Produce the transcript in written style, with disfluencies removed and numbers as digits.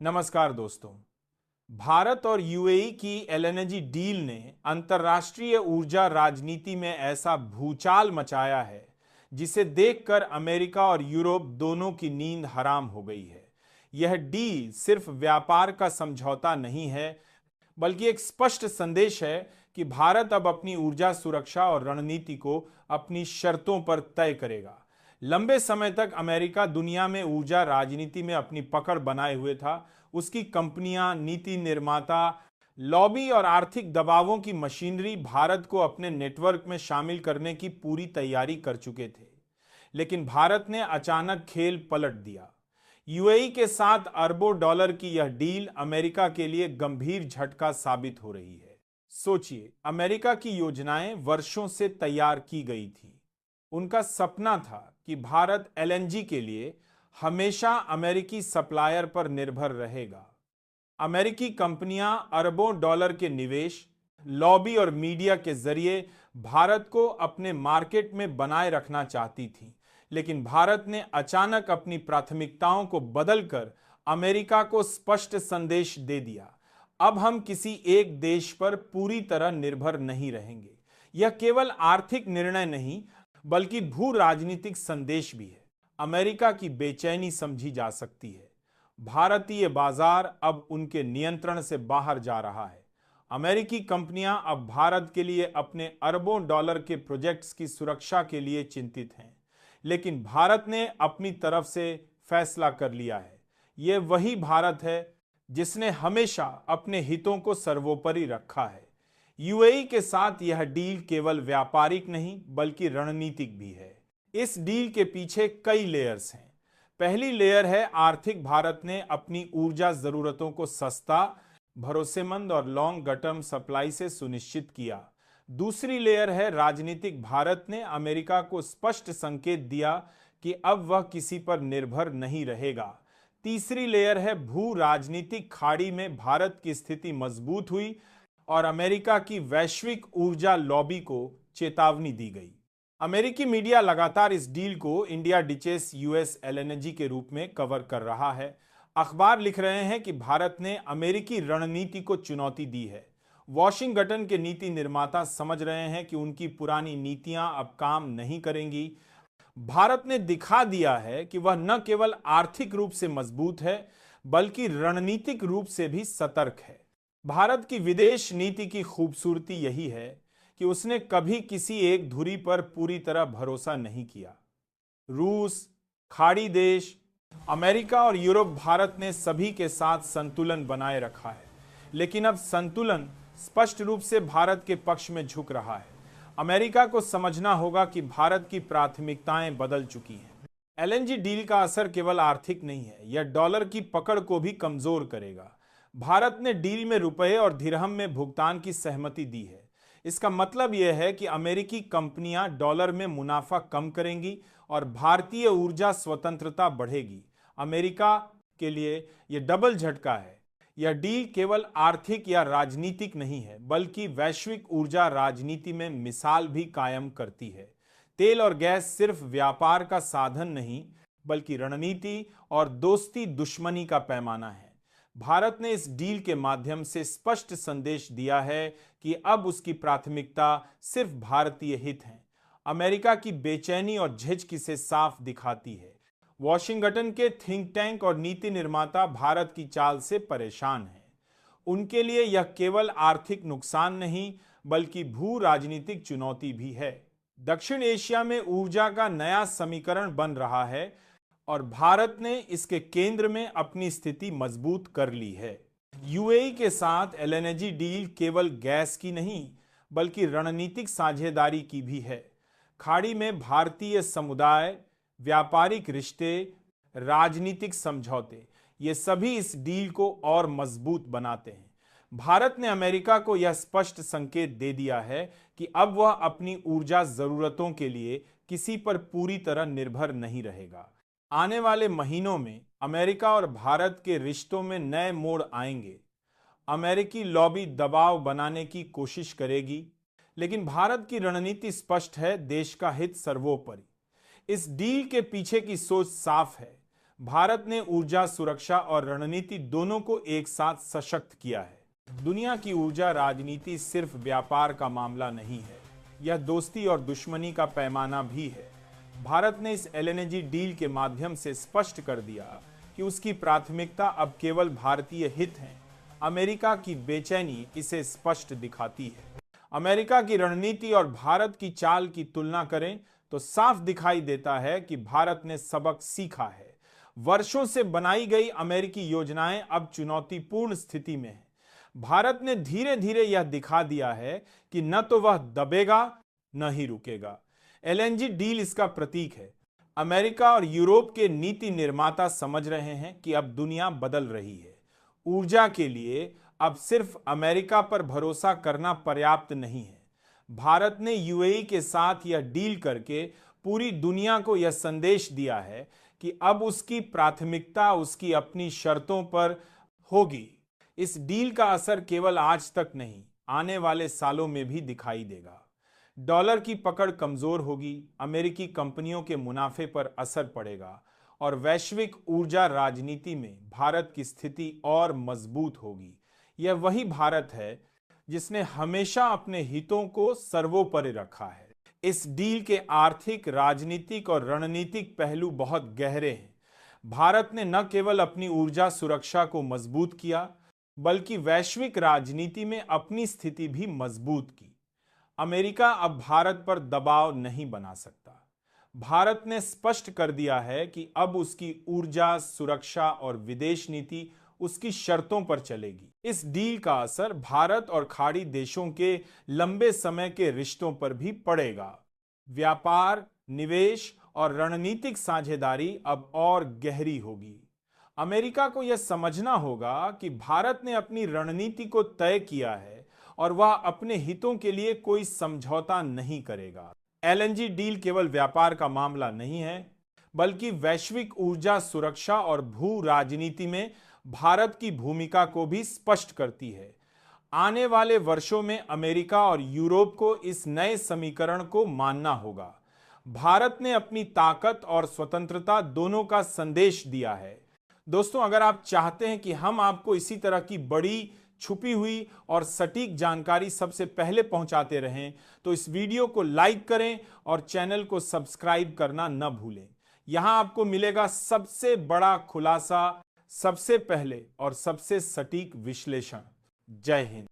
नमस्कार दोस्तों। भारत और यूएई की एलएनजी डील ने अंतर्राष्ट्रीय ऊर्जा राजनीति में ऐसा भूचाल मचाया है जिसे देखकर अमेरिका और यूरोप दोनों की नींद हराम हो गई है। यह डील सिर्फ व्यापार का समझौता नहीं है, बल्कि एक स्पष्ट संदेश है कि भारत अब अपनी ऊर्जा सुरक्षा और रणनीति को अपनी शर्तों पर तय करेगा। लंबे समय तक अमेरिका दुनिया में ऊर्जा राजनीति में अपनी पकड़ बनाए हुए था। उसकी कंपनियां, नीति निर्माता, लॉबी और आर्थिक दबावों की मशीनरी भारत को अपने नेटवर्क में शामिल करने की पूरी तैयारी कर चुके थे। लेकिन भारत ने अचानक खेल पलट दिया। यूएई के साथ अरबों डॉलर की यह डील अमेरिका के लिए गंभीर झटका साबित हो रही है। सोचिए, अमेरिका की योजनाएं वर्षों से तैयार की गई थी। उनका सपना था कि भारत एलएनजी के लिए हमेशा अमेरिकी सप्लायर पर निर्भर रहेगा। अमेरिकी कंपनियां अरबों डॉलर के निवेश, लॉबी और मीडिया के जरिए भारत को अपने मार्केट में बनाए रखना चाहती थी। लेकिन भारत ने अचानक अपनी प्राथमिकताओं को बदलकर अमेरिका को स्पष्ट संदेश दे दिया। अब हम किसी एक देश पर पूरी तरह निर्भर नहीं रहेंगे। यह केवल आर्थिक निर्णय नहीं, बल्कि भू राजनीतिक संदेश भी है। अमेरिका की बेचैनी समझी जा सकती है। भारतीय बाजार अब उनके नियंत्रण से बाहर जा रहा है। अमेरिकी कंपनियां अब भारत के लिए अपने अरबों डॉलर के प्रोजेक्ट्स की सुरक्षा के लिए चिंतित हैं। लेकिन भारत ने अपनी तरफ से फैसला कर लिया है। यह वही भारत है जिसने हमेशा अपने हितों को सर्वोपरि रखा है। यूएई के साथ यह डील केवल व्यापारिक नहीं, बल्कि रणनीतिक भी है। इस डील के पीछे कई लेयर्स हैं। पहली लेयर है आर्थिक। भारत ने अपनी ऊर्जा जरूरतों को सस्ता, भरोसेमंद और लॉन्ग टर्म सप्लाई से सुनिश्चित किया। दूसरी लेयर है राजनीतिक। भारत ने अमेरिका को स्पष्ट संकेत दिया कि अब वह किसी पर निर्भर नहीं रहेगा। तीसरी लेयर है भू राजनीतिक। खाड़ी में भारत की स्थिति मजबूत हुई और अमेरिका की वैश्विक ऊर्जा लॉबी को चेतावनी दी गई। अमेरिकी मीडिया लगातार इस डील को इंडिया डिचेस यूएस एलएनजी के रूप में कवर कर रहा है। अखबार लिख रहे हैं कि भारत ने अमेरिकी रणनीति को चुनौती दी है। वॉशिंगटन के नीति निर्माता समझ रहे हैं कि उनकी पुरानी नीतियां अब काम नहीं करेंगी। भारत ने दिखा दिया है कि वह न केवल आर्थिक रूप से मजबूत है, बल्कि रणनीतिक रूप से भी सतर्क है। भारत की विदेश नीति की खूबसूरती यही है कि उसने कभी किसी एक धुरी पर पूरी तरह भरोसा नहीं किया। रूस, खाड़ी देश, अमेरिका और यूरोप, भारत ने सभी के साथ संतुलन बनाए रखा है। लेकिन अब संतुलन स्पष्ट रूप से भारत के पक्ष में झुक रहा है। अमेरिका को समझना होगा कि भारत की प्राथमिकताएं बदल चुकी हैं। एलएनजी डील का असर केवल आर्थिक नहीं है, यह डॉलर की पकड़ को भी कमजोर करेगा। भारत ने डील में रुपए और दिरहम में भुगतान की सहमति दी है। इसका मतलब यह है कि अमेरिकी कंपनियां डॉलर में मुनाफा कम करेंगी और भारतीय ऊर्जा स्वतंत्रता बढ़ेगी। अमेरिका के लिए यह डबल झटका है। यह डील केवल आर्थिक या राजनीतिक नहीं है, बल्कि वैश्विक ऊर्जा राजनीति में मिसाल भी कायम करती है। तेल और गैस सिर्फ व्यापार का साधन नहीं, बल्कि रणनीति और दोस्ती दुश्मनी का पैमाना है। भारत ने इस डील के माध्यम से स्पष्ट संदेश दिया है कि अब उसकी प्राथमिकता सिर्फ भारतीय हित हैं। अमेरिका की बेचैनी और झिझक किसे साफ दिखाती है। वॉशिंगटन के थिंक टैंक और नीति निर्माता भारत की चाल से परेशान हैं। उनके लिए यह केवल आर्थिक नुकसान नहीं, बल्कि भू राजनीतिक चुनौती भी है। दक्षिण एशिया में ऊर्जा का नया समीकरण बन रहा है और भारत ने इसके केंद्र में अपनी स्थिति मजबूत कर ली है। यूएई के साथ एलएनजी डील केवल गैस की नहीं, बल्कि रणनीतिक साझेदारी की भी है। खाड़ी में भारतीय समुदाय, व्यापारिक रिश्ते, राजनीतिक समझौते, ये सभी इस डील को और मजबूत बनाते हैं। भारत ने अमेरिका को यह स्पष्ट संकेत दे दिया है कि अब वह अपनी ऊर्जा जरूरतों के लिए किसी पर पूरी तरह निर्भर नहीं रहेगा। आने वाले महीनों में अमेरिका और भारत के रिश्तों में नए मोड़ आएंगे। अमेरिकी लॉबी दबाव बनाने की कोशिश करेगी, लेकिन भारत की रणनीति स्पष्ट है, देश का हित सर्वोपरि। इस डील के पीछे की सोच साफ है। भारत ने ऊर्जा सुरक्षा और रणनीति दोनों को एक साथ सशक्त किया है। दुनिया की ऊर्जा राजनीति सिर्फ व्यापार का मामला नहीं है, यह दोस्ती और दुश्मनी का पैमाना भी है। भारत ने इस एलएनजी डील के माध्यम से स्पष्ट कर दिया कि उसकी प्राथमिकता अब केवल भारतीय हित हैं। अमेरिका की बेचैनी इसे स्पष्ट दिखाती है। अमेरिका की रणनीति और भारत की चाल की तुलना करें तो साफ दिखाई देता है कि भारत ने सबक सीखा है। वर्षों से बनाई गई अमेरिकी योजनाएं अब चुनौतीपूर्ण स्थिति में हैं। भारत ने धीरे धीरे यह दिखा दिया है कि न तो वह दबेगा न ही रुकेगा। एलएनजी डील इसका प्रतीक है। अमेरिका और यूरोप के नीति निर्माता समझ रहे हैं कि अब दुनिया बदल रही है। ऊर्जा के लिए अब सिर्फ अमेरिका पर भरोसा करना पर्याप्त नहीं है। भारत ने यूएई के साथ यह डील करके पूरी दुनिया को यह संदेश दिया है कि अब उसकी प्राथमिकता उसकी अपनी शर्तों पर होगी। इस डील का असर केवल आज तक नहीं, आने वाले सालों में भी दिखाई देगा। डॉलर की पकड़ कमजोर होगी, अमेरिकी कंपनियों के मुनाफे पर असर पड़ेगा और वैश्विक ऊर्जा राजनीति में भारत की स्थिति और मजबूत होगी। यह वही भारत है जिसने हमेशा अपने हितों को सर्वोपरि रखा है। इस डील के आर्थिक, राजनीतिक और रणनीतिक पहलू बहुत गहरे हैं। भारत ने न केवल अपनी ऊर्जा सुरक्षा को मजबूत किया, बल्कि वैश्विक राजनीति में अपनी स्थिति भी मजबूत की। अमेरिका अब भारत पर दबाव नहीं बना सकता। भारत ने स्पष्ट कर दिया है कि अब उसकी ऊर्जा सुरक्षा और विदेश नीति उसकी शर्तों पर चलेगी। इस डील का असर भारत और खाड़ी देशों के लंबे समय के रिश्तों पर भी पड़ेगा। व्यापार, निवेश और रणनीतिक साझेदारी अब और गहरी होगी। अमेरिका को यह समझना होगा कि भारत ने अपनी रणनीति को तय किया है और वह अपने हितों के लिए कोई समझौता नहीं करेगा। एलएनजी डील केवल व्यापार का मामला नहीं है, बल्कि वैश्विक ऊर्जा सुरक्षा और भू राजनीति में भारत की भूमिका को भी स्पष्ट करती है। आने वाले वर्षों में अमेरिका और यूरोप को इस नए समीकरण को मानना होगा। भारत ने अपनी ताकत और स्वतंत्रता दोनों का संदेश दिया है। दोस्तों, अगर आप चाहते हैं कि हम आपको इसी तरह की बड़ी, छुपी हुई और सटीक जानकारी सबसे पहले पहुंचाते रहें, तो इस वीडियो को लाइक करें और चैनल को सब्सक्राइब करना न भूलें। यहां आपको मिलेगा सबसे बड़ा खुलासा, सबसे पहले और सबसे सटीक विश्लेषण। जय हिंद।